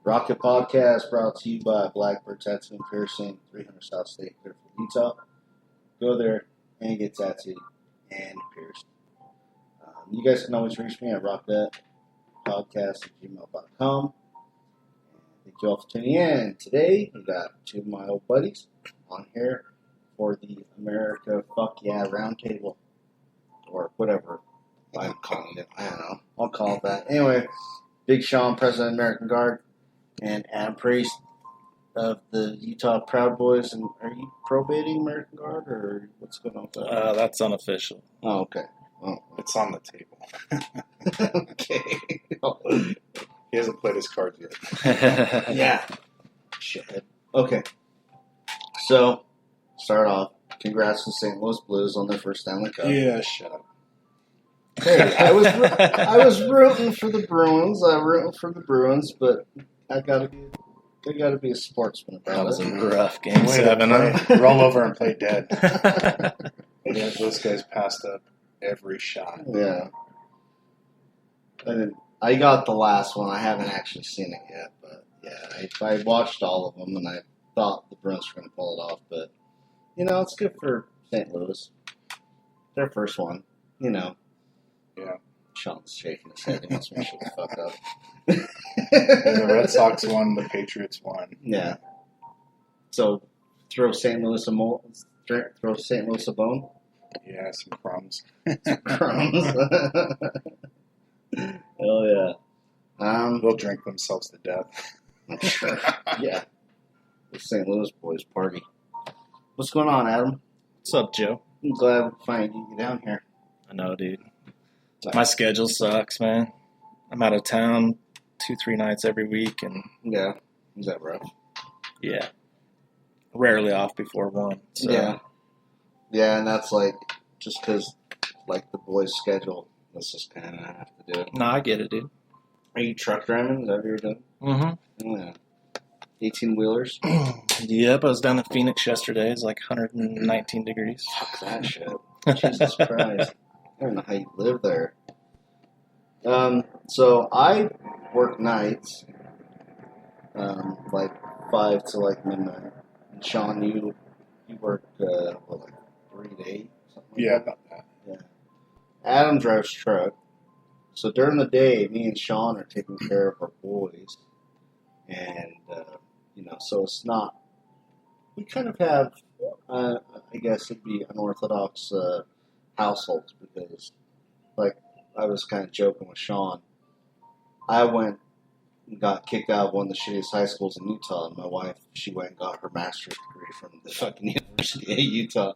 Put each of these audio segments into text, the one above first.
Rocket Podcast brought to you by Blackbird Tattoo and Piercing, 300 South State, Clearfield, Utah. Go there and get tattooed and pierced. You guys can always reach me at rocketpodcast@gmail.com. Thank you all for tuning in. Today, we got two of my old buddies on here for the America Fuck Yeah Roundtable, or whatever I'm calling it. I don't know. I'll call it that. Anyway, Big Sean, President of American Guard, and Adam Priest of the Utah Proud Boys. And are you probating American Guard, or what's going on with that? That's unofficial. Oh, okay. Oh. It's on the table. Okay. He hasn't played his cards yet. Yeah. Shit. Okay. So, start off. Congrats to St. Louis Blues on their first Stanley Cup. Yeah, shut up. Hey, I was rooting for the Bruins. But I gotta be a sportsman That about was it. a rough game 7. Roll over and play dead. Yeah, those guys passed up every shot. Yeah. I got the last one. I haven't actually seen it yet, but yeah, I watched all of them, and I thought the Bruins were going to pull it off. But it's good for St. Louis. Their first one, Yeah. Sean's shaking his head. He wants me to shut the fuck up. The Red Sox won. The Patriots won. Yeah. So throw St. Louis a bone. Yeah, some crumbs. Crumbs. Hell yeah. They'll drink themselves to death. I'm sure. Yeah. The St. Louis boys party. What's going on, Adam? What's up, Joe? I'm glad we finally get you down here. I know, dude. My schedule sucks, man. I'm out of town 2-3 nights every week, and Yeah. Is that rough? yeah, rarely off before 1. So. Yeah. Yeah, and that's just because, the boys' schedule, let's just kind of have to do it. No, I get it, dude. Are you truck driving? Is that what you're doing? Mm-hmm. Yeah. 18-wheelers? Yep, I was down in Phoenix yesterday. It's like 119 degrees. Fuck that shit. Jesus Christ. I don't know how you live there. So I work nights, 5 to midnight. And Sean, you work 3 to 8? Yeah, about that. Yeah. Adam drives truck. So during the day, me and Sean are taking care of our boys. And, so it's not, we kind of have, I guess it'd be unorthodox households because, I was kind of joking with Sean. I went and got kicked out of one of the shittiest high schools in Utah, and my wife, she went and got her master's degree from the fucking University of Utah.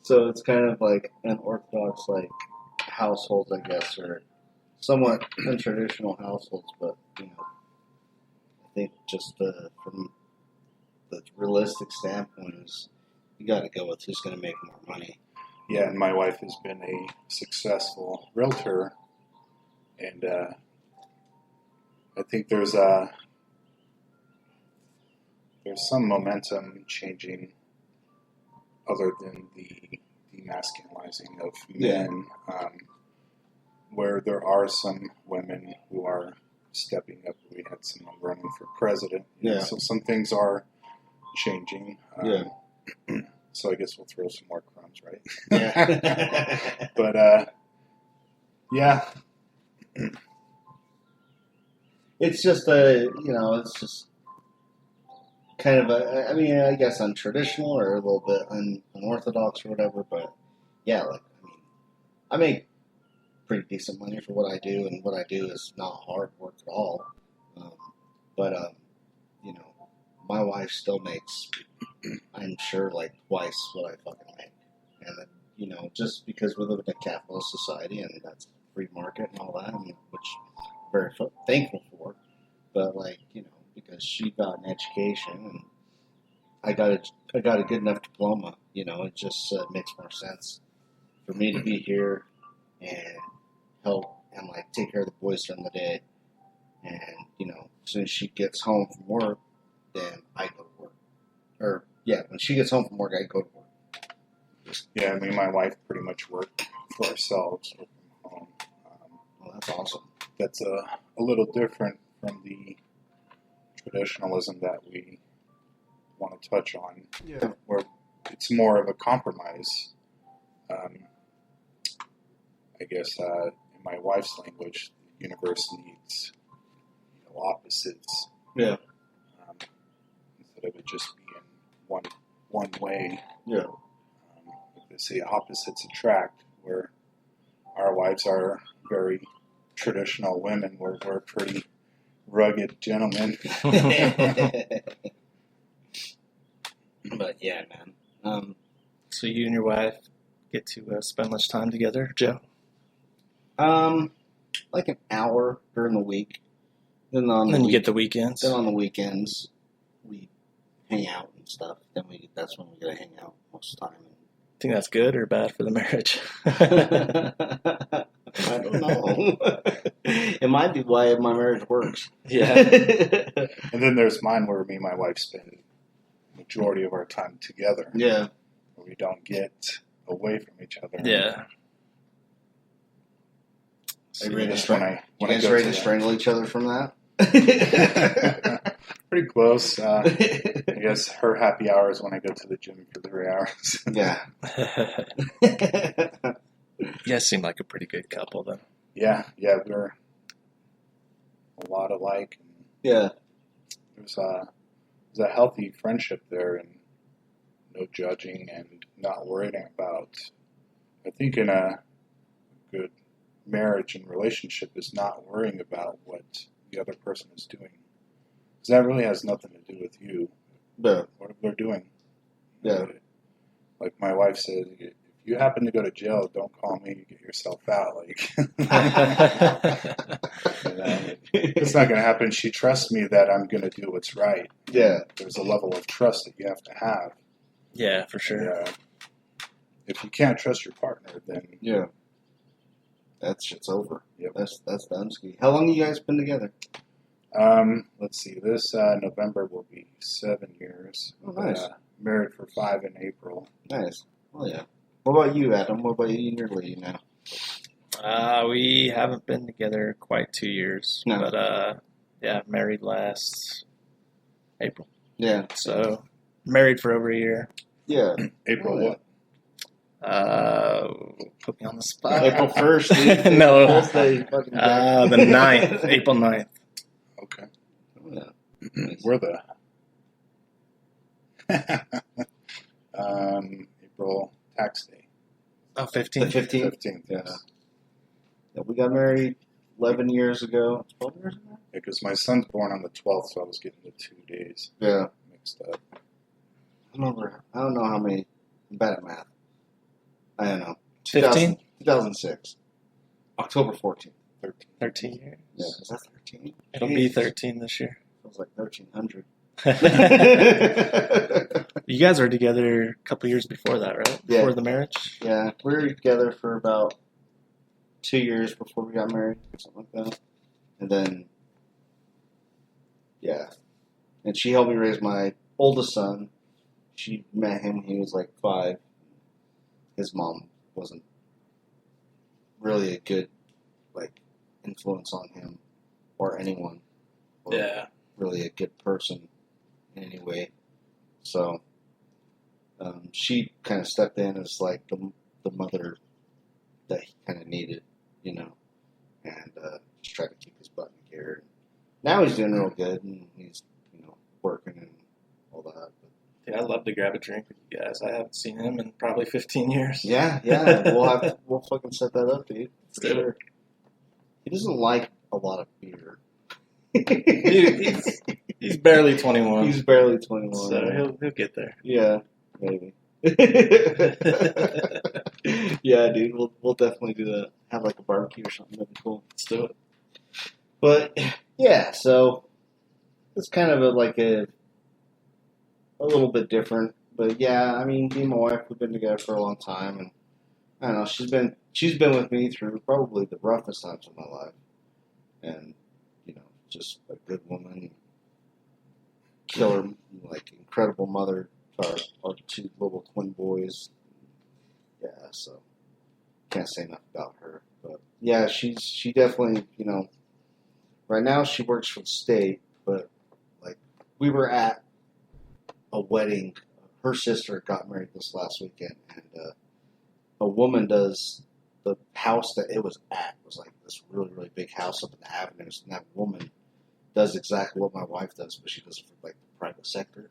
So it's kind of like an orthodox, household, I guess, or somewhat untraditional households, but, I think just from the realistic standpoint is you got to go with who's going to make more money. Yeah, and my wife has been a successful realtor, and I think there's some momentum changing other than the demasculinizing of men, where there are some women who are stepping up. We had someone running for president. So some things are changing. So I guess we'll throw some more crumbs, right? Yeah. But, yeah. It's just it's just kind of I mean, I guess untraditional or a little bit unorthodox or whatever, but yeah, like, I mean, I make pretty decent money for what I do, and what I do is not hard work at all. But my wife still makes, I'm sure, like twice what I fucking make. And just because we live in a capitalist society and that's free market and all that, which I'm very thankful for. But because she got an education and I got a good enough diploma, it just makes more sense for me to be here and help and take care of the boys during the day. And as soon as she gets home from work, then I go to work. Or when she gets home from work, I go to work. Yeah, I mean, my wife pretty much worked for ourselves from home. Well, that's awesome. That's a little different from the traditionalism that we want to touch on. Yeah. Where it's more of a compromise. I guess in my wife's language, the universe needs opposites. Yeah. Instead of it just being one way. Yeah. They say opposites attract, where our wives are very traditional women. We're pretty rugged gentlemen. But yeah, man. So you and your wife get to spend much time together, Joe? Like an hour during the week. Then you get the weekends. Then on the weekends, we hang out and stuff. That's when we get to hang out most of the time. Think that's good or bad for the marriage? I don't know. It might be why my marriage works. Yeah. And then there's mine where me and my wife spend the majority of our time together. Yeah. Where we don't get away from each other. Yeah. Are you ready to strangle each other from that? Pretty close. I guess her happy hour is when I go to the gym for 3 hours. Yeah. You guys seem like a pretty good couple, then. Yeah, we're a lot alike. Yeah. There's a healthy friendship there, and no judging and not worrying about. I think in a good marriage and relationship is not worrying about what the other person is doing. Because that really has nothing to do with you. Yeah. What they're doing. Yeah. Like my wife says, if you happen to go to jail, don't call me, get yourself out. It's not going to happen. She trusts me that I'm going to do what's right. Yeah. There's a level of trust that you have to have. Yeah, for sure. If you can't trust your partner, then... Yeah. That shit's over. Yep. That's done ski. How long have you guys been together? Let's see. This November will be 7 years. Oh, nice. Married for 5 in April. Nice. Oh, yeah. What about you, Adam? What about you and your lady now? We haven't been together quite 2 years. No. But, married last April. Yeah. So, married for over a year. Yeah. April what? Put me on the spot. April 1st, dude. No. The 9th. April 9th. Okay. Oh, yeah. We're the... April tax day. Oh, 15th. The 15th? 15th, yes. Yeah, we got married 11 years ago. 12 years ago? Because my son's born on the 12th, so I was getting the 2 days mixed up. I don't know how many. I'm bad at math. I don't know. 15? 2006. October 14th. 13 years. Yeah, is that 13? It'll be 13 this year. It was like 1300. You guys were together a couple years before that, right? Yeah. Before the marriage? Yeah, we were together for about 2 years before we got married, or something like that. And then, yeah. And she helped me raise my oldest son. She met him when he was like 5. His mom wasn't really a good, like, influence on him or anyone. Or Yeah. really a good person in any way. So, she kind of stepped in as, like, the mother that he kind of needed, you know, and just tried to keep his butt in gear. Now he's doing real good, and he's, you know, working and all that. But, Yeah, I'd love to grab a drink with you guys. I haven't seen him in probably 15 years. yeah, we'll fucking set that up, dude, for sure. He doesn't like a lot of beer. He's barely 21. He's barely 21. So he'll get there. Yeah, maybe. Yeah, dude, we'll definitely do that. Have like a barbecue or something. That'd be cool. Let's do it. But yeah, so it's kind of a little bit different. But yeah, I mean, me and my wife, we've been together for a long time, and I don't know, she's been with me through probably the roughest times of my life, and you know, just a good woman, killer, like incredible mother to our 2 little twin boys. Yeah, so can't say enough about her. But yeah, she definitely, you know, right now she works for the state, but like we were at a wedding. Her sister got married this last weekend, and a woman does the house that it was at was like this really, really big house up in the avenues, and that woman does exactly what my wife does, but she does it for like the private sector.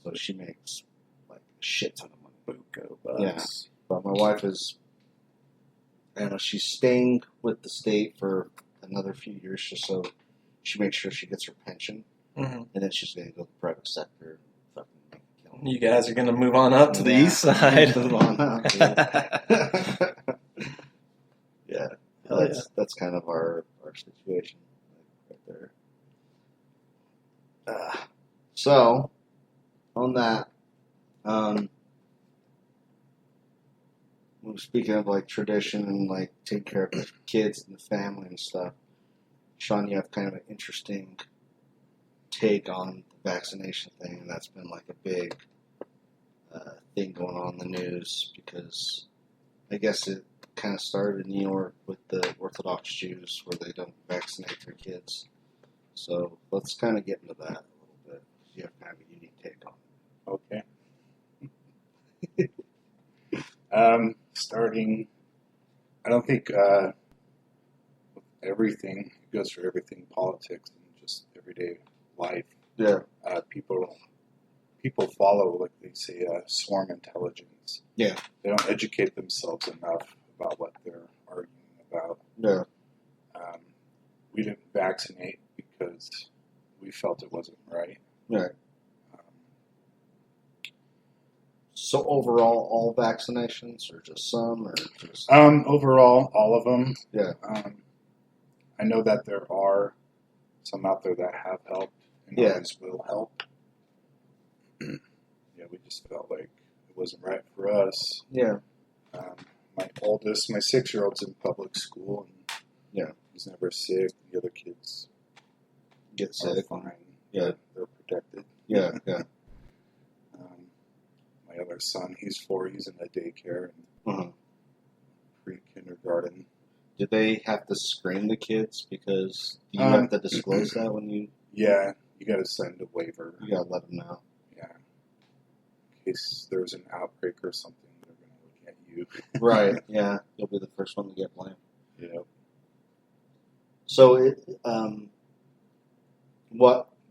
So she makes like a shit ton of money. Buco bucks. Yeah. But my wife is, I don't know, she's staying with the state for another few years just so she makes sure she gets her pension, Mm-hmm. and then she's going to go to the private sector and fucking make a killing. You guys are going to move on up to the east side. Move on up, dude. Yeah, that's kind of our situation right there. So, on that, speaking of like tradition and like taking care of the kids and the family and stuff, Sean, you have kind of an interesting take on the vaccination thing, and that's been like a big thing going on in the news because I guess it kind of started in New York with the Orthodox Jews where they don't vaccinate their kids. So let's kind of get into that a little bit. You have kind of a unique take on Okay. Starting, I don't think everything it goes for everything, politics and just everyday life. Yeah. People follow, like they say, swarm intelligence. Yeah. They don't educate themselves enough about what they're arguing about. Yeah. We didn't vaccinate because we felt it wasn't right. Right. So overall, all vaccinations, or just some, or just Overall, all of them. Yeah. I know that there are some out there that have helped and always will help. Yeah, we just felt like it wasn't right for us. Yeah. My 6-year-old's in public school, and he's never sick. The other kids Get sick. fine. Yeah. They're protected. Yeah. Yeah. My other son, he's 4. He's in a daycare and Uh-huh. pre-kindergarten. Did they have to screen the kids because do you have to disclose that when you? Yeah, you got to send a waiver. You gotta let them know. Yeah. In case there's an outbreak or something, they're going to look at you. Right. Yeah. You'll be the first one to get blamed. Yeah. So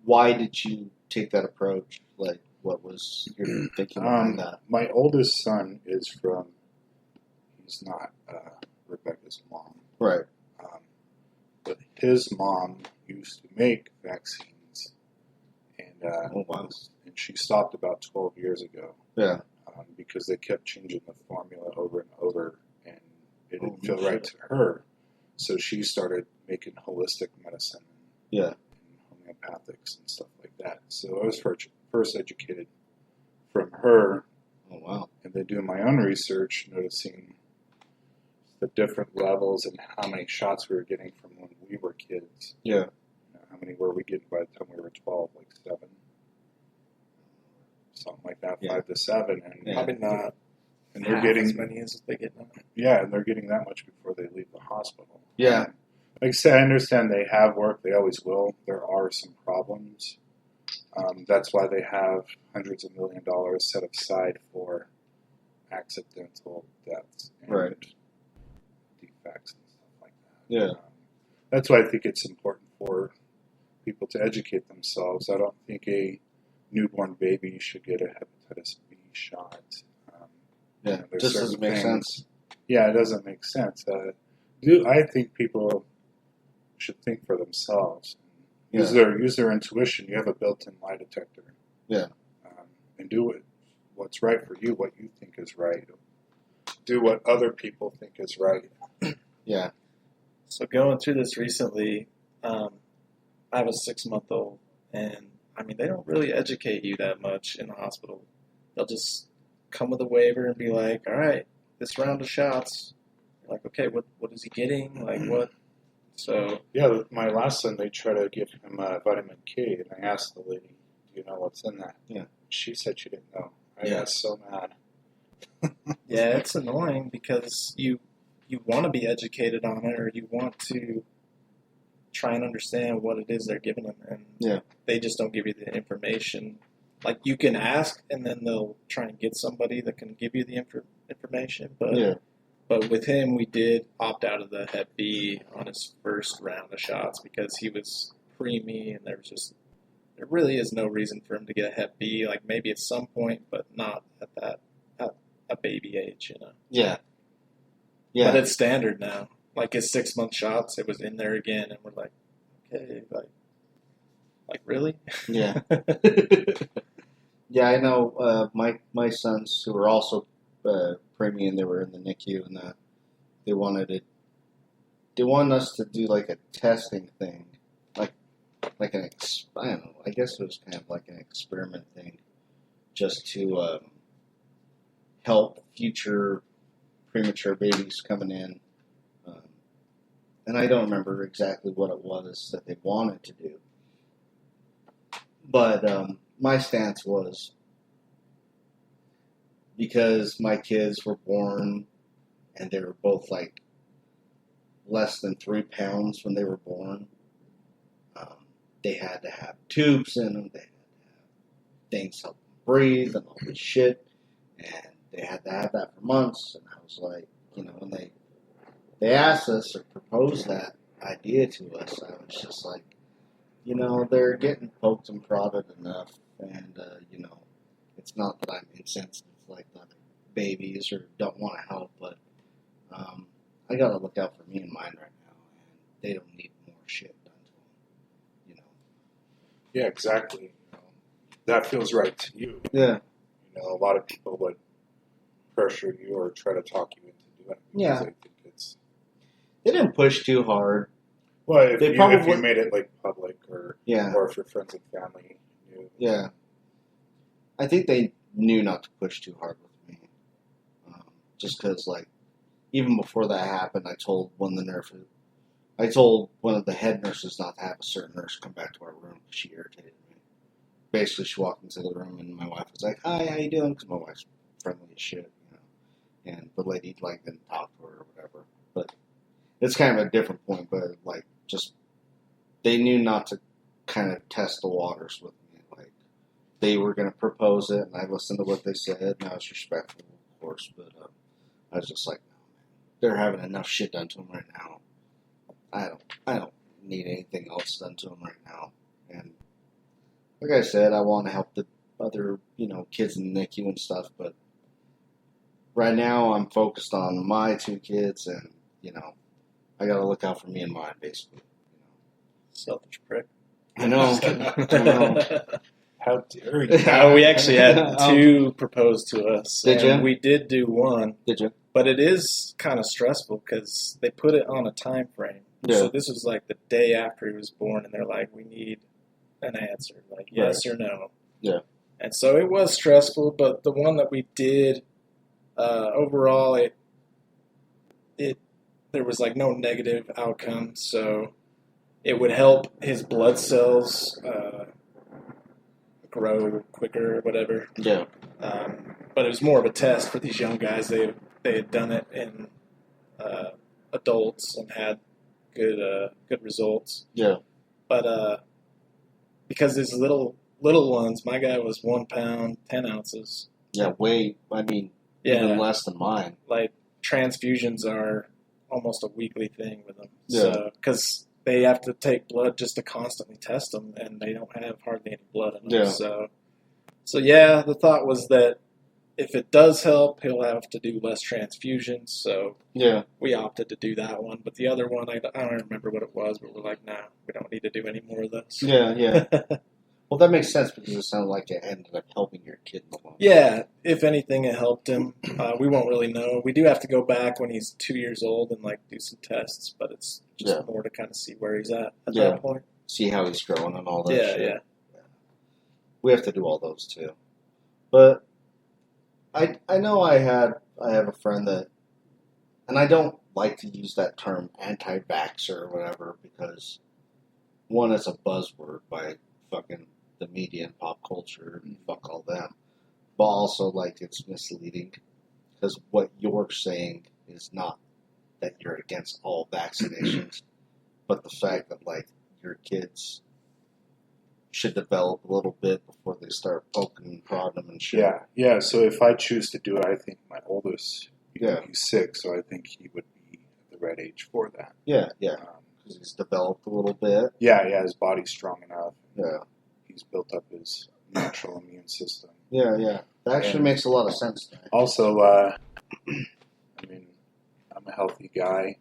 why did you take that approach? Like, what was your thinking behind that? My oldest son he's not Rebecca's mom. Right. But his mom used to make vaccines, and wow. and she stopped about 12 years ago. Yeah. Because they kept changing the formula over and over, and it didn't feel right to her. So she started making holistic medicine. Yeah. And homeopathics and stuff like that. So I was first educated from her. Oh, wow. And then doing my own research, noticing the different levels and how many shots we were getting from when we were kids. Yeah. How many were we getting by the time we were 12? Like 7? Something like that, Yeah. 5 to 7. And Probably not. And they're getting as many as they get now. Yeah, and they're getting that much before they leave the hospital. Yeah. Like I said, I understand they have work. They always will. There are some problems. That's why they have hundreds of $millions set aside for accidental deaths and defects and stuff like that. Yeah. That's why I think it's important for people to educate themselves. I don't think a newborn baby should get a hepatitis B shot. Yeah, just doesn't make sense. Yeah, it doesn't make sense. I think people should think for themselves. Use their intuition. You have a built-in lie detector. Yeah. And do what's right for you, what you think is right. Do what other people think is right. Yeah. So going through this recently, I have a 6-month-old, and I mean, they don't really educate you that much in the hospital. They'll just come with a waiver and be like, all right, this round of shots. You're like, okay, what is he getting? Like, what? So yeah, with my last son, they try to give him vitamin K, and I asked the lady, "Do you know what's in that?" Yeah, she said she didn't know. I got so mad. Yeah, it's annoying because you want to be educated on it, or you want to try and understand what it is they're giving them, and they just don't give you the information. Like, you can ask, and then they'll try and get somebody that can give you the information, But with him, we did opt out of the Hep B on his first round of shots because he was preemie, and there really is no reason for him to get a Hep B. Like, maybe at some point, but not at a baby age, you know. Yeah. Yeah. But it's standard now. Like, his 6-month shots, it was in there again, and we're like, okay, like really? Yeah. Yeah, I know. My sons, who were also preemie, and they were in the NICU, and they wanted us to do like a testing thing, like I don't know. I guess it was kind of like an experiment thing, just to help future premature babies coming in. And I don't remember exactly what it was that they wanted to do, but my stance was, because my kids were born and they were both like less than 3 pounds when they were born, they had to have tubes in them, they had to have things help them breathe and all this shit, and they had to have that for months. And I was like, when they asked us or proposed that idea to us, I was just like, they're getting poked and prodded enough, and it's not that I'm insensitive like the other babies or don't want to help, but I gotta look out for me and mine right now, and they don't need more shit done to them, Yeah, exactly. That feels right to you. Yeah. A lot of people would pressure you or try to talk you into doing it because they think it's. They didn't push too hard. Well, if you made it like public, or if your friends and family knew. Yeah. I think they knew not to push too hard with me. Just because, like, even before that happened, I told one of the head nurses not to have a certain nurse come back to our room because she irritated me. Basically, she walked into the room and my wife was like, "Hi, how you doing?" Because my wife's friendly as shit, and the lady didn't talk to her or whatever. But it's kind of a different point. But just they knew not to kind of test the waters with me. Like, they were going to propose it, and I listened to what they said, and I was respectful, of course. But I was just like, no, man, they're having enough shit done to them right now. I don't need anything else done to them right now. And like I said, I want to help the other, kids in the NICU and stuff, but right now I'm focused on my 2 kids, and, I got to look out for me and mine, basically. Selfish prick. I know. I know. How dare you? We actually had 2 proposed to us. Did you? We did do one. Did you? But it is kind of stressful because they put it on a time frame. Yeah. So this was like the day after he was born, and they're like, we need an answer, like yes or no. Yeah. And so it was stressful, but the one that we did, overall, there was like no negative outcome, so it would help his blood cells grow quicker or whatever. Yeah. But it was more of a test for these young guys. They had done it in adults and had good results. Yeah. But because these little ones, my guy was 1 pound 10 ounces. Yeah, even less than mine. Like transfusions are almost a weekly thing with them. Yeah. So because they have to take blood just to constantly test them, and they don't have hardly any blood in them. Yeah. So yeah, the thought was that if it does help, he'll have to do less transfusions. So yeah, we opted to do that one. But the other one, I don't remember what it was, but we're like, nah, we don't need to do any more of those. Yeah. Well, that makes sense because it sounded like it ended up helping your kid in the long run. Yeah, if anything, it helped him. We won't really know. We do have to go back when he's 2 years old and do some tests, but it's just more to kind of see where he's at that point. See how he's growing and all that shit. Yeah. We have to do all those too. But I know I have a friend that, and I don't like to use that term anti-vaxxer or whatever because one, it's a buzzword by fucking the media and pop culture and fuck all them. But also, it's misleading because what you're saying is not that you're against all vaccinations, but the fact that, your kids should develop a little bit before they start poking and prodding them and shit. Yeah. So if I choose to do it, I think my oldest, he's 6, so I think he would be the right age for that. Yeah. Because he's developed a little bit. Yeah, his body's strong enough. Yeah. He's built up his natural immune system. Yeah. That actually makes a lot of sense. Also, I'm a healthy guy.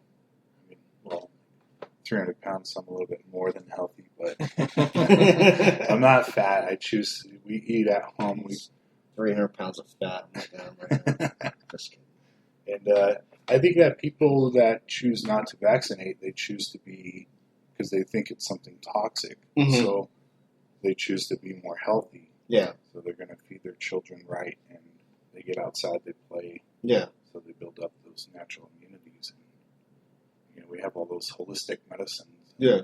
300 pounds, I'm a little bit more than healthy, but I'm not fat. We eat at home. 300 pounds of fat. Just kidding. And I think that people that choose not to vaccinate, they choose to be, because they think it's something toxic. Mm-hmm. So they choose to be more healthy. Yeah. So they're going to feed their children right, and they get outside, they play. Yeah. So they build up those natural immunities. And, we have all those holistic medicines. Yeah.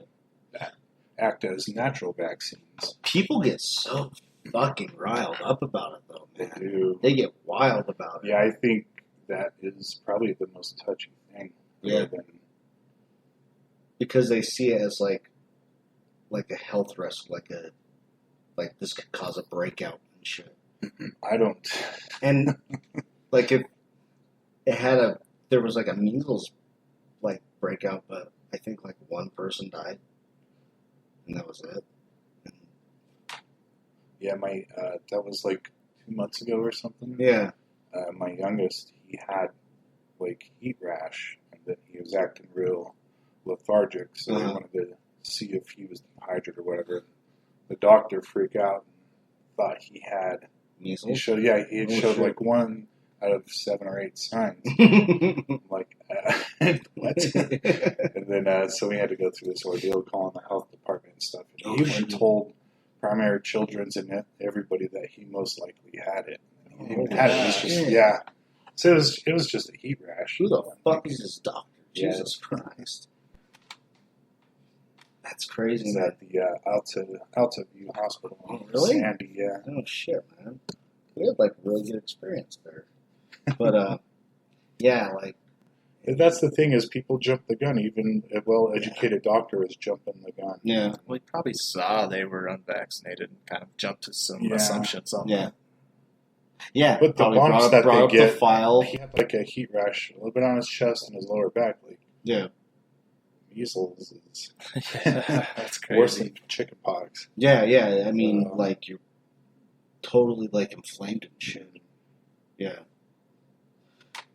That act as natural vaccines. People get so fucking riled up about it, though, man. They do. They get wild about it. Yeah, I think that is probably the most touching thing. Yeah. Because they see it as like a health risk, like this could cause a breakout and shit. I don't. And if it had there was a measles breakout, but I think one person died, and that was it. Yeah, my that was 2 months ago or something. Yeah. My youngest, he had heat rash, and then he was acting real lethargic, so they wanted to see if he was dehydrated or whatever. The doctor freaked out and thought he had measles. He showed 1 out of 7 or 8 signs. What? And then so we had to go through this ordeal, calling the health department and stuff. And he even told primary children's and everybody that he most likely had it. He had it. So it was just a heat rash. Who the fuck is this doctor? Jesus Christ. That's crazy. He's at the Alta View Hospital. Oh, really? Sandy, yeah. Oh, shit, man. We had, a really good experience there. But, That's the thing is people jump the gun. Even a well-educated doctor is jumping the gun. Yeah. Well, he probably saw they were unvaccinated and kind of jumped to some assumptions on that. Yeah. But the bumps that they get, the file. He had a heat rash, a little bit on his chest and his lower back. Measles is that's crazy. Worse than chickenpox. Yeah. I mean, you're totally inflamed and shit. Yeah.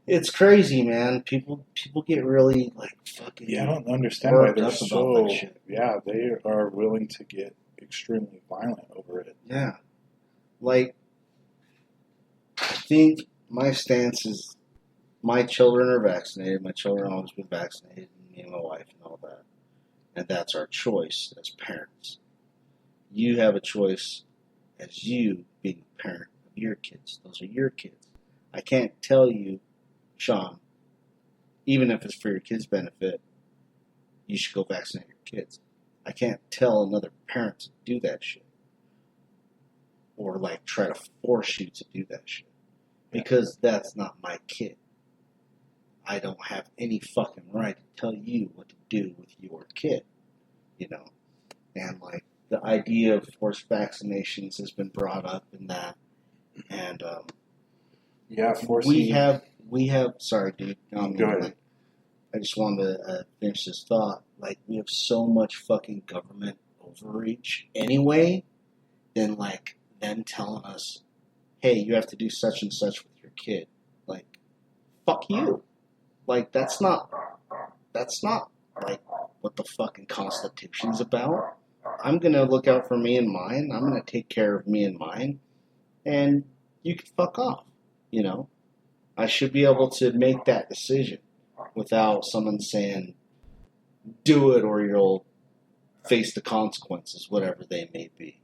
It's crazy, man. People get really fucking. Yeah, I don't understand why they're so. Yeah, they are willing to get extremely violent over it. Yeah, I think my stance is, my children are vaccinated. My children have always been vaccinated, me and my wife and all that, and that's our choice as parents. you have a choice as you being a parent of your kids. Those are your kids. I can't tell you, Sean, even if it's for your kids' benefit, you should go vaccinate your kids. I can't tell another parent to do that shit. Or like try to force you to do that shit. Because that's not my kid. I don't have any fucking right to tell you what to do with your kid. You know? And like the idea of forced vaccinations has been brought up in that. And forcing. we have sorry dude. Go ahead. I just wanted to finish this thought. Like, we have so much fucking government overreach anyway, than, like, them telling us, hey, you have to do such and such with your kid. Like, fuck you. Like, that's not, like, what the fucking Constitution's about. I'm going to look out for me and mine. I'm going to take care of me and mine. And you can fuck off, you know? I should be able to make that decision without someone saying, do it or you'll face the consequences, whatever they may be.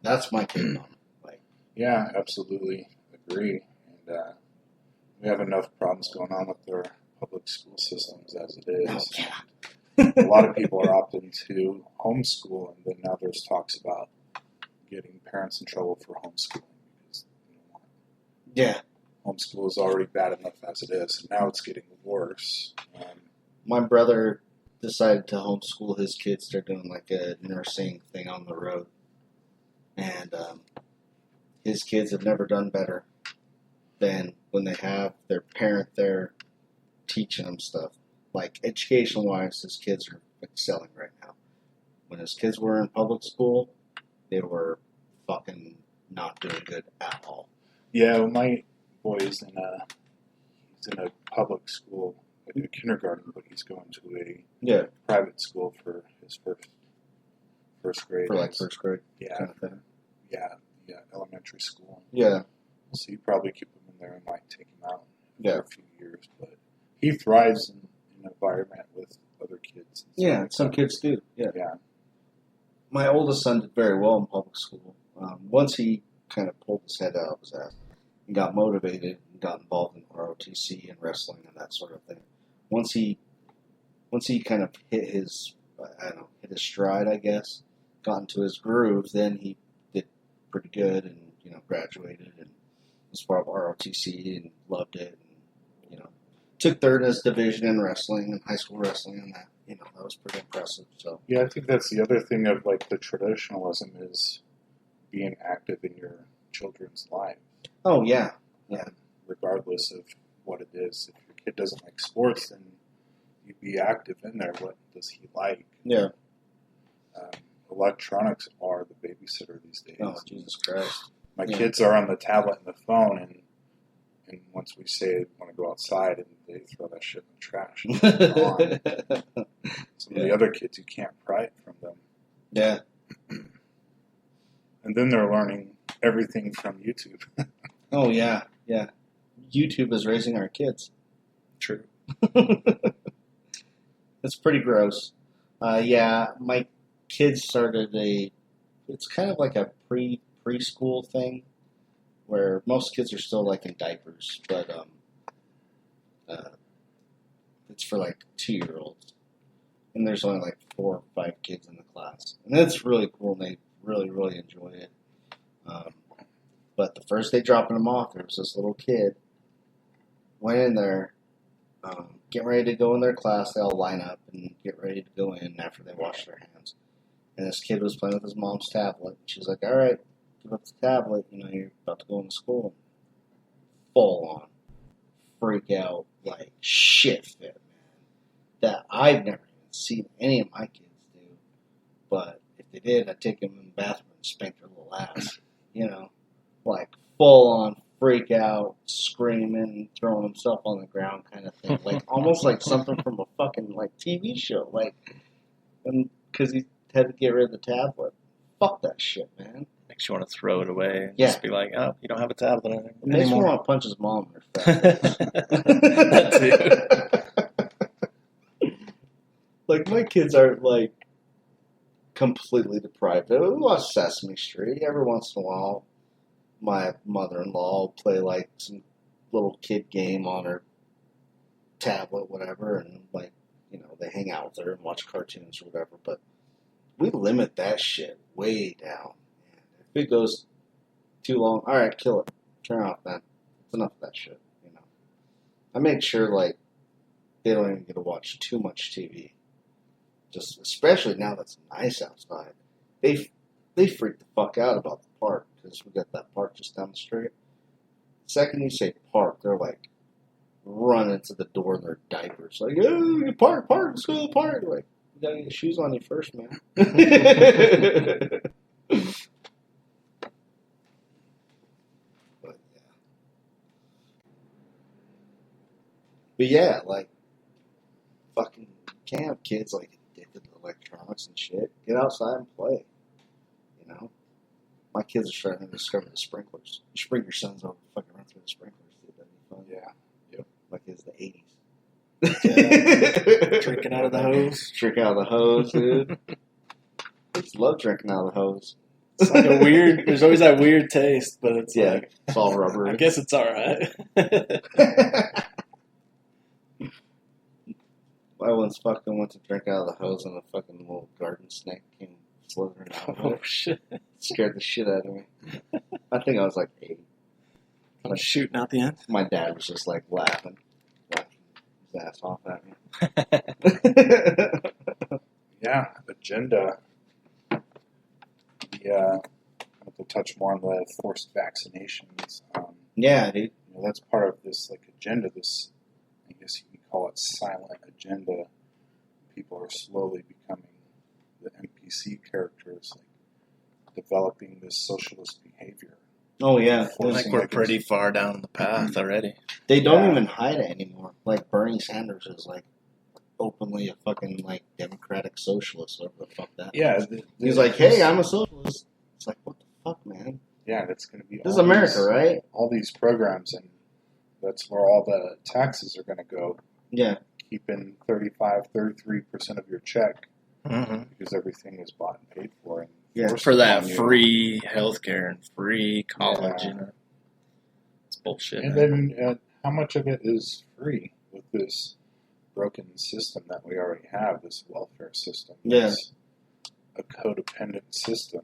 That's my take on it. Like, yeah, absolutely agree. And we have enough problems going on with our public school systems as it is. oh, yeah. A lot of people are opting to homeschool, and then now there's talks about getting parents in trouble for homeschooling because Yeah. homeschool is already bad enough as it is, and now it's getting worse. My brother decided to homeschool his kids. They're doing like a nursing thing on the road. And his kids have never done better than when they have their parent there teaching them stuff. Like, education-wise, his kids are excelling right now. When his kids were in public school, they were fucking not doing good at all. Yeah, well, my boy is in a public school, like a kindergarten, but he's going to a private school for his first grade. For like first grade? Yeah. Kind of thing. Yeah, elementary school. Yeah. So you probably keep him in there and might take him out Yeah. for a few years, but he thrives in an environment with other kids. Yeah, some kids do. Yeah. Yeah. My oldest son did very well in public school. Once he kind of pulled his head out of his ass and got motivated and got involved in ROTC and wrestling and that sort of thing. Once he kind of hit his stride, I guess, got into his groove, then he did pretty good and, you know, graduated and was part of ROTC and loved it and, you know, took third in his division in wrestling and high school wrestling and that, you know, that was pretty impressive. So yeah, I think that's the other thing of like the traditionalism is being active in your children's lives. Oh yeah. Yeah. Regardless of what it is. If your kid doesn't like sports, then you be active in there. What does he like? Yeah. Electronics are the babysitter these days. Oh, Jesus Christ. My kids are on the tablet and the phone, and once we say we want to go outside, and they throw that shit in the trash. Some of the other kids, you can't pry it from them. Yeah. And then they're learning everything from YouTube. Oh, yeah. Yeah. YouTube is raising our kids. True. It's pretty gross. Yeah, my kids started it's kind of like a preschool thing where most kids are still like in diapers, but it's for like 2-year-olds. And there's only like 4 or 5 kids in the class. And that's really cool, and they really, really enjoy it. But the first day dropping them off, there was this little kid, went in there, getting ready to go in their class. They all line up and get ready to go in after they wash their hands. And this kid was playing with his mom's tablet. She's like, all right, give up the tablet. You know, you're about to go into school. Full on. Freak out like shit fit, man. That I've never even seen any of my kids do. But if they did, I'd take them in the bathroom and spank their little ass. You know, like full on freak out, screaming, throwing himself on the ground kind of thing. Like almost like something from a fucking like TV show. Like, and because he had to get rid of the tablet. Fuck that shit, man. Makes you want to throw it away and Yeah. just be like, oh, you don't have a tablet anymore. It makes me want to punch his mom in her face. That too. Like, my kids are like, completely deprived of it. We watch Sesame Street every once in a while. My mother-in-law will play like some little kid game on her tablet, whatever, and like, you know, they hang out with her and watch cartoons or whatever. But we limit that shit way down. And if it goes too long, all right, kill it, turn it off. Then it's enough of that shit. You know, I make sure like they don't even get to watch too much TV. Just especially now that's nice outside, they freak the fuck out about the park because we got that park just down the street. The second you say park, they're like running to the door in their diapers, like, "Oh, park, let's go to the park." Like, you gotta get your shoes on you first, man. But yeah, like fucking can't have kids like addicted to electronics and shit. Get outside and play. You know? My kids are starting to discover the sprinklers. You spring your sons over, fucking run through the sprinklers, dude. That'd be fun. Yeah. Yep. Like it's the 80s. Drinking out of the hose. Drink out of the hose, dude. I just love drinking out of the hose. It's like a weird, there's always that weird taste, but it's like, it's all rubbery. I guess it's alright. I once fucking went to drink out of the hose and a fucking little garden snake came slithering out of it. Oh shit. Scared the shit out of me. I think I was like 8. I'm shooting out the end. My dad was just like laughing his ass off at me. Yeah, agenda. Yeah, I have to touch more on the forced vaccinations. Yeah, dude. You know, that's part of this like agenda. This, I guess you could call it silent agenda. People are slowly becoming the NPC characters, like developing this socialist behavior. Oh yeah, I think we're pretty far down the path already. They don't even hide it anymore. Like Bernie Sanders is like openly a fucking like democratic socialist, whatever the fuck that. Yeah, he's like, hey, I'm a socialist. It's like, what the fuck, man? Yeah, that's going to be. This is America, right? All these programs, and that's where all the taxes are going to go. Yeah, keeping 33% of your check because everything is bought and paid for. And for that free healthcare and free college, you know. It's bullshit. And then how much of it is free with this broken system that we already have, this welfare system? It's a codependent system.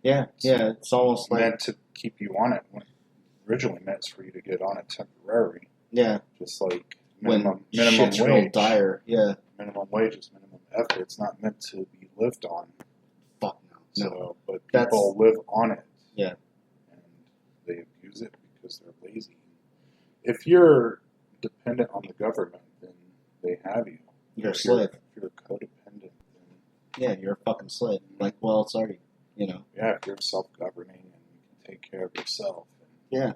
Yeah, it's almost meant to keep you on it. When originally meant for you to get on it temporary. Yeah. Just like minimum wage. Real dire. Yeah. Minimum wage is minimum effort. It's not meant to be lived on. Fuck no. So, but people live on it. Yeah. And they abuse it because they're lazy. If you're dependent on the government, then they have you. You're a slave. If you're codependent, then yeah, you're a fucking slave. Like, well, it's already, you know. Yeah, if you're self-governing and you can take care of yourself. Yeah.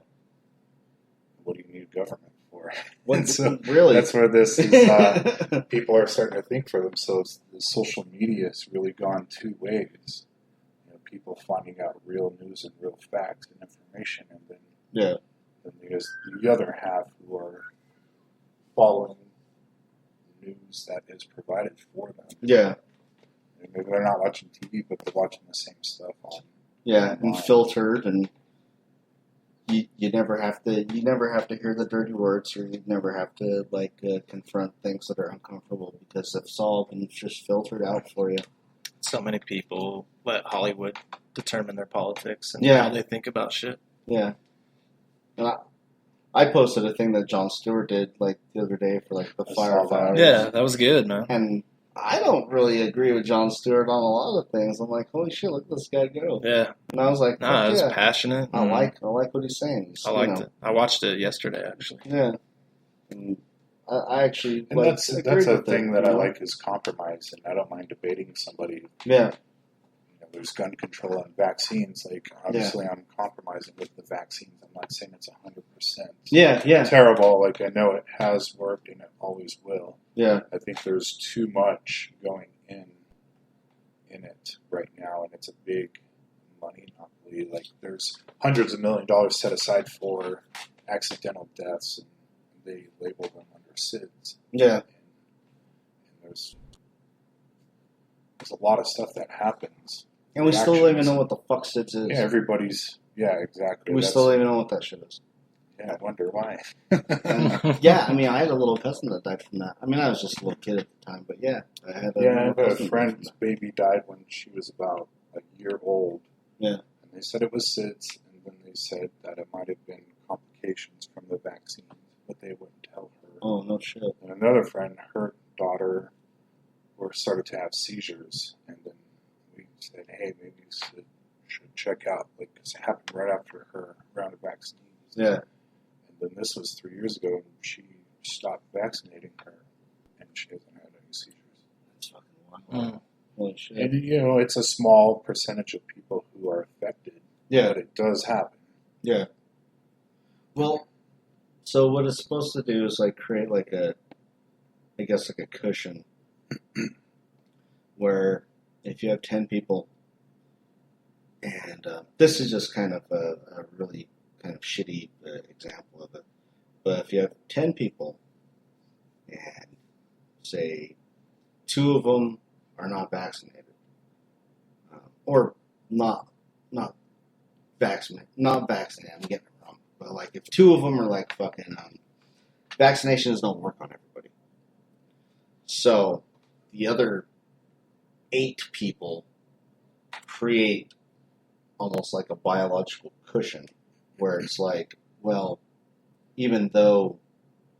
What do you need government for? So, really? That's where this is. People are starting to think for themselves. The social media has really gone two ways. You know, people finding out real news and real facts and information, and then there's the other half who are following news that is provided for them. Yeah. And maybe they're not watching TV, but they're watching the same stuff on. Yeah, and filtered, and you never have to hear the dirty words, or you never have to confront things that are uncomfortable because it's all been just filtered out for you. So many people let Hollywood determine their politics and how they think about shit. Yeah. And I posted a thing that Jon Stewart did the other day for the firefighters. Yeah, that was good, man. And I don't really agree with Jon Stewart on a lot of things. I'm like, holy shit, look at this guy go. Yeah. And I was like, it was passionate. I like what he's saying. I liked it. I watched it yesterday, actually. Yeah. And I actually that's a thing that I like is compromise, and I don't mind debating somebody. Yeah. There's gun control and vaccines. Obviously, I'm compromising with the vaccines. I'm not saying it's 100%. Yeah. Terrible. I know it has worked and it always will. Yeah. I think there's too much going in it right now, and it's a big money monopoly. There's hundreds of $millions set aside for accidental deaths, and they label them under SIDS. Yeah. And there's there's a lot of stuff that happens. And we still don't even know what the fuck SIDS is. Yeah, exactly. We still don't even know what that shit is. Yeah, I wonder why. Yeah, I mean, I had a little cousin that died from that. I mean, I was just a little kid at the time, but yeah, I had a friend's baby died when she was about a year old. Yeah. And they said it was SIDS, and then they said that it might have been complications from the vaccine, but they wouldn't tell her. Oh, no shit. And another friend, her daughter started to have seizures, and then we said, hey, maybe you should check out, like, because it happened right after her round of vaccines. Yeah. And then this was 3 years ago, and she stopped vaccinating her, and she hasn't had any seizures. That's fucking wild. Holy shit. And, it's a small percentage of people who are affected. Yeah. But it does happen. Yeah. Well, so what it's supposed to do is, like, create, like, a cushion where if you have 10 people, and this is just kind of a really kind of shitty example of it, but if you have 10 people and say 2 of them are not vaccinated, or not vaccinated, I'm getting it wrong, but like if 2 of them are like fucking vaccinations don't work on everybody, so the other 8 people create almost like a biological cushion where it's like, well, even though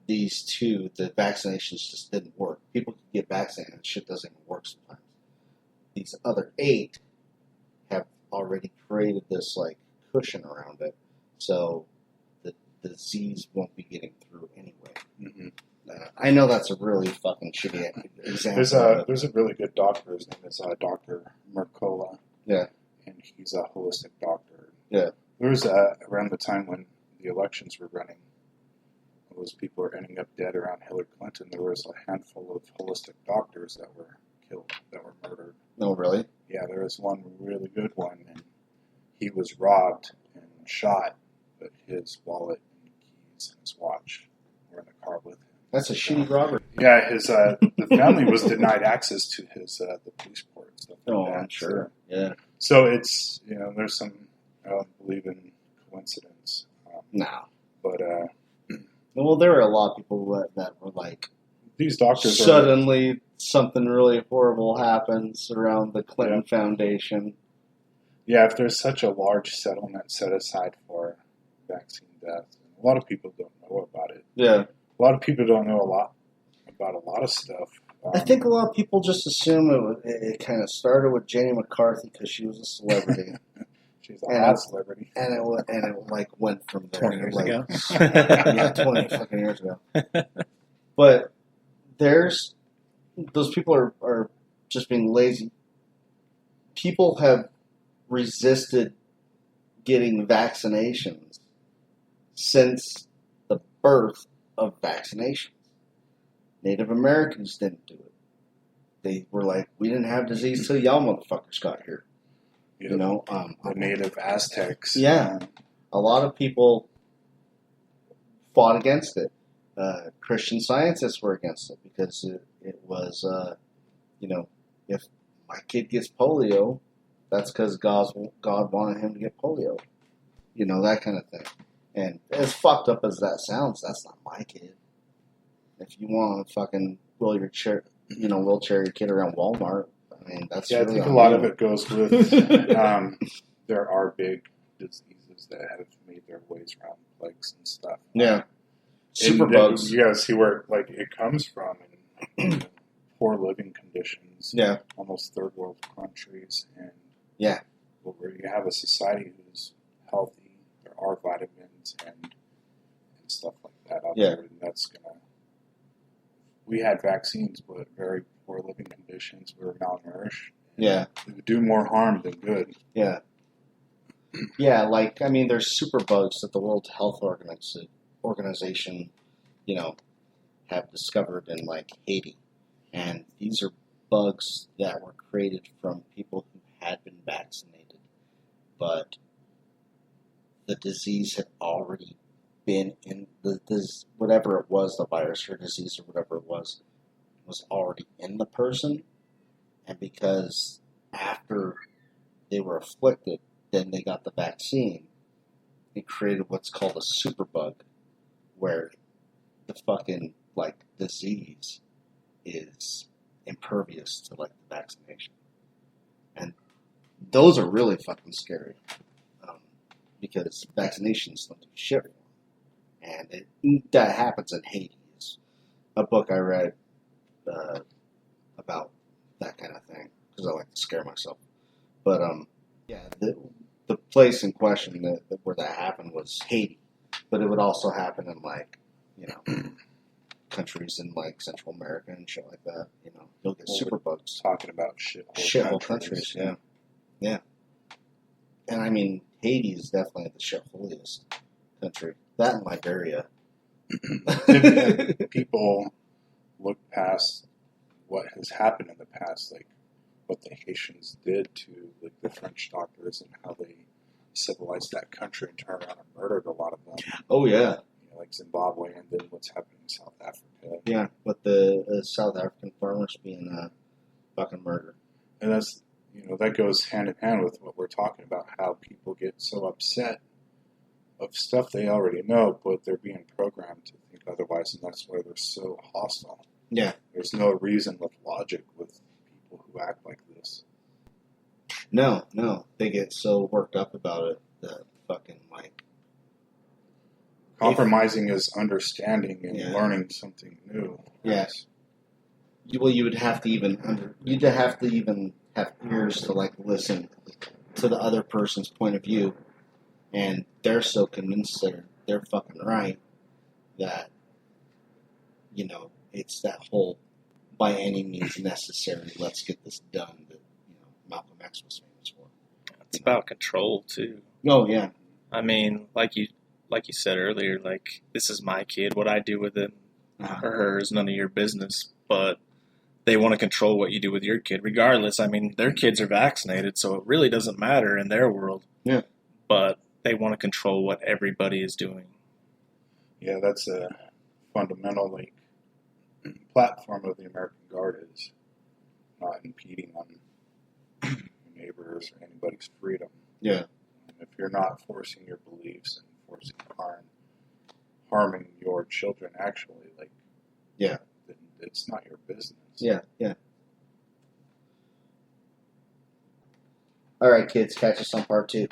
these 2, the vaccinations just didn't work. People can get vaccinated and shit doesn't even work sometimes. These other 8 have already created this like cushion around it, so the disease won't be getting through anyway. Mm-hmm. I know that's a really fucking shitty example. There's a really good doctor. His name is Dr. Mercola. Yeah. And he's a holistic doctor. Yeah. There was around the time when the elections were running, those people were ending up dead around Hillary Clinton. There was a handful of holistic doctors that were killed, that were murdered. Oh, really? Yeah, there was one really good one, and he was robbed and shot, but his wallet and keys and his watch were in the car with him. That's a shitty robbery. Yeah, his the family was denied access to his the police report and stuff like that. I'm sure. Yeah. So it's there's some I don't believe in coincidence. No. But well, there were a lot of people that were like, these doctors suddenly something really horrible happens around the Clinton Foundation. Yeah, if there's such a large settlement set aside for vaccine deaths, a lot of people don't know about it. Yeah. A lot of people don't know about a lot of stuff. I think a lot of people just assume it kind of started with Jenny McCarthy because she was a celebrity. She's a hot celebrity. And it like went from there. 20 years ago. Yeah, 20 fucking years ago. But those people are just being lazy. People have resisted getting vaccinations since the birth of vaccinations. Native Americans didn't do it. They were like, we didn't have disease till y'all motherfuckers got here. The native Aztecs. Yeah. A lot of people fought against it. Christian Scientists were against it because it was, if my kid gets polio, that's because God wanted him to get polio. That kind of thing. And as fucked up as that sounds, that's not my kid. If you want to fucking wheelchair your kid around Walmart, I mean, that's really I think a lot of it goes with there are big diseases that have made their ways around plagues and stuff. Yeah. Superbugs. You gotta see where it comes from and poor living conditions. Yeah. Almost third world countries and where you have a society who's healthy, there are vitamins and stuff like that out there, and that's gonna. We had vaccines, but very poor living conditions. We were malnourished. Yeah. It would do more harm than good. Yeah. Yeah, there's superbugs that the World Health Organization, have discovered in, Haiti. And these are bugs that were created from people who had been vaccinated. But the disease had already been in whatever it was, the virus or disease or whatever it was already in the person, And because after they were afflicted, then they got the vaccine, it created what's called a superbug, where the fucking, like, disease is impervious to, like, the vaccination. And those are really fucking scary. Because vaccinations don't do shit for them. And that happens in Haiti. It's a book I read about that kind of thing, because I like to scare myself. But, yeah, the place in question where that happened was Haiti. But it would also happen in, like, you know, countries in, like, Central America and shit like that. You know, you'll get superbugs. Talking about shithole countries, yeah. Yeah. And, I mean, Haiti is definitely the shitholiest country. That and Liberia. And people look past what has happened in the past, like what the Haitians did to, like, the French doctors and how they civilized that country and turned around and murdered a lot of them. Oh, yeah. You know, like Zimbabwe, and then what's happening in South Africa. Yeah, with the South African farmers being fucking murdered. And that's, you know, that goes hand in hand with what we're talking about, how people get so upset of stuff they already know, but they're being programmed to think otherwise, and that's why they're so hostile. Yeah. There's no reason with logic with people who act like this. No. They get so worked up about it that fucking, like... Compromising is understanding and learning something new. Yes. Well, you would have to even... You'd have to even have ears to, like, listen to the other person's point of view, and they're so convinced they're fucking right that, you know, it's that whole by any means necessary, let's get this done that, you know, Malcolm X was famous for. It's about control too. Oh yeah. I mean, like you said earlier, like, this is my kid. What I do with it or her is none of your business. But they want to control what you do with your kid, regardless. I mean, their kids are vaccinated, so it really doesn't matter in their world. Yeah. But they want to control what everybody is doing. Yeah, that's a fundamental, like, platform of the American Guard is not impeding on your neighbors or anybody's freedom. Yeah. And if you're not forcing your beliefs and forcing harming your children, actually, like, yeah, then it's not your business. Yeah. All right, kids, catch us on part 2.